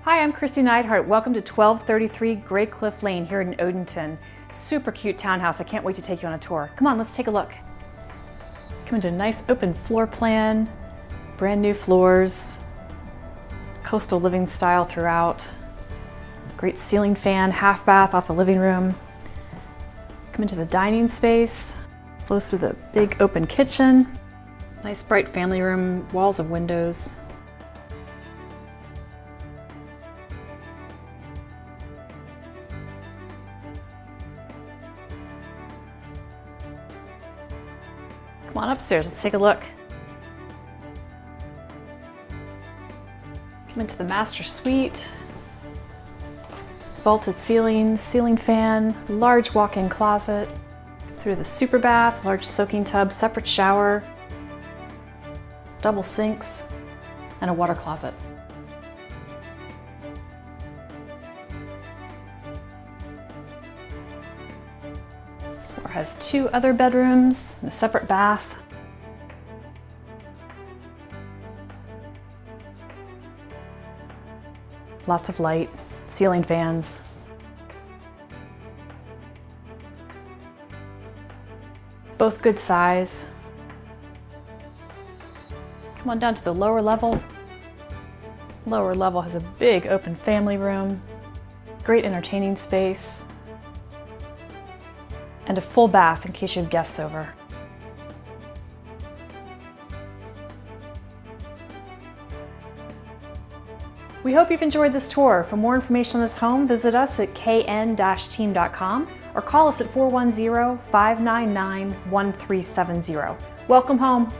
Hi, I'm Christy Neidhart. Welcome to 1233 Graycliff Lane here in Odenton. Super cute townhouse. I can't wait to take you on a tour. Come on, let's take a look. Come into a nice open floor plan, brand new floors, coastal living style throughout. Great ceiling fan, half bath off the living room. Come into the dining space, flows through the big open kitchen. Nice bright family room, walls of windows. Come on upstairs, let's take a look. Come into the master suite. Vaulted ceilings, ceiling fan, large walk-in closet. Through the super bath, large soaking tub, separate shower, double sinks, and a water closet. This floor has 2 other bedrooms and a separate bath. Lots of light, ceiling fans. Both good size. Come on down to the lower level. Lower level has a big open family room, great entertaining space, and a full bath in case you have guests over. We hope you've enjoyed this tour. For more information on this home, visit us at kn-team.com or call us at 410-599-1370. Welcome home.